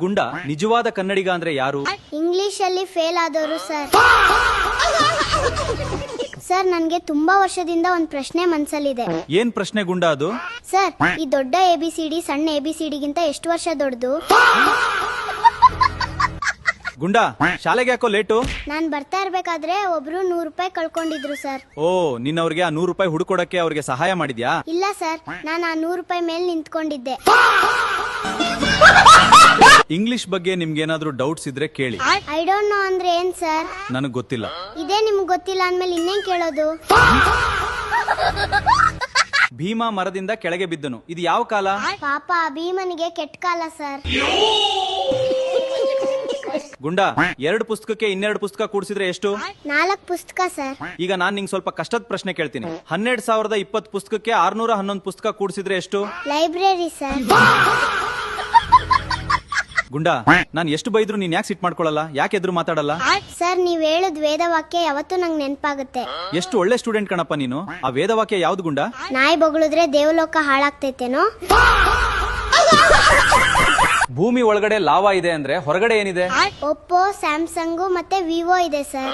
ಗುಂಡ ನಿಜವಾದ ಕನ್ನಡಿಗ ಅಂದ್ರೆ ಯಾರು? ಇಂಗ್ಲಿಷ್ ಅಲ್ಲಿ ಫೇಲ್ ಆದವರು ಸರ್. ಸರ್ ನನ್ಗೆ ತುಂಬಾ ವರ್ಷದಿಂದ ಒಂದ್ ಪ್ರಶ್ನೆ ಮನ್ಸಲ್ಲಿದೆ. ಏನ್ ಪ್ರಶ್ನೆ ಗುಂಡ ಅದು? ಸರ್ ಈ ದೊಡ್ಡ ABCD ಸಣ್ಣ ABCDಗಿಂತ ಎಷ್ಟು ವರ್ಷ ದೊಡ್ಡದು? ಗುಂಡ ಶಾಲೆಗೆ ಯಾಕೋ ಲೇಟು? ನಾನ್ ಬರ್ತಾ ಇರ್ಬೇಕಾದ್ರೆ ಒಬ್ರು 100 ರೂಪಾಯಿ ಕಳ್ಕೊಂಡಿದ್ರು ಸರ್. ಓ ನಿನ್ನ ಅವ್ರಿಗೆ ಆ 100 ರೂಪಾಯಿ ಹುಡುಕೊಡಕ್ಕೆ ಅವ್ರಿಗೆ ಸಹಾಯ ಮಾಡಿದ್ಯಾ? ಇಲ್ಲ ಸರ್, ನಾನು ಆ 100 ರೂಪಾಯಿ ಮೇಲೆ ನಿಂತ್ಕೊಂಡಿದ್ದೆ. ಇಂಗ್ಲಿಷ್ ಬಗ್ಗೆ ನಿಮ್ಗೇನಾದ್ರೂ ಡೌಟ್ಸ್ ಇದ್ರೆ ಕೇಳಿ. ಐ ಡೋಂಟ್ ನೋ ಅಂದ್ರೆ ಏನ್ ಸರ್? ನನಗ್ ಗೊತ್ತಿಲ್ಲ. ಇದೇ ನಿಮ್ಗೆ ಗೊತ್ತಿಲ್ಲ ಅಂದ್ಮೇಲೆ ಇನ್ನೇನ್ ಕೇಳೋದು? ಭೀಮಾ ಮರದಿಂದ ಕೆಳಗೆ ಬಿದ್ದನು, ಇದು ಯಾವ ಕಾಲ? ಪಾಪ ಭೀಮನಿಗೆ ಕೆಟ್ಟ ಕಾಲ ಸರ್. ಗುಂಡ 2 ಪುಸ್ತಕಕ್ಕೆ 2 ಪುಸ್ತಕ ಕೂಡಿಸಿದ್ರೆ ಎಷ್ಟು? 4 ಪುಸ್ತಕ ಸರ್. ಈಗ ನಾನ್ ನಿಂಗೆ ಸ್ವಲ್ಪ ಕಷ್ಟದ ಪ್ರಶ್ನೆ ಕೇಳ್ತೀನಿ. 12,020 ಪುಸ್ತಕಕ್ಕೆ 611 ಪುಸ್ತಕ ಕೂಡಿಸಿದ್ರೆ ಎಷ್ಟು? Library sir. ಗುಂಡ ನಾನ್ ಎಷ್ಟು ಬೈದ್ರು ನೀನ್ ಯಾಕೆ ಸಿಟ್ ಮಾಡ್ಕೊಳಲ್ಲ? ಯಾಕೆ ಎದುರು ಮಾತಾಡಲ್ಲ? ಸರ್ ನೀವ್ ಹೇಳುದ್ ವೇದವಾಕ್ಯ ಯಾವತ್ತೂ ನಂಗೆ ನೆನಪಾಗುತ್ತೆ. ಎಷ್ಟು ಒಳ್ಳೆ ಸ್ಟೂಡೆಂಟ್ ಕಣಪ್ಪ ನೀನು. ಆ ವೇದವಾಕ್ಯ ಯಾವ್ದು ಗುಂಡ? ನಾಯಿ ಬೊಗಳಿದ್ರೆ ದೇವಲೋಕ ಹಾಳಾಗ್ತೈತೇನೋ. ಭೂಮಿ ಒಳಗಡೆ ಲಾವಾ ಇದೆ ಅಂದ್ರೆ ಹೊರಗಡೆ ಏನಿದೆ? ಒಪ್ಪೋ, ಸ್ಯಾಮ್ಸಂಗ್ ಮತ್ತೆ ವಿವೋ ಇದೆ ಸರ್.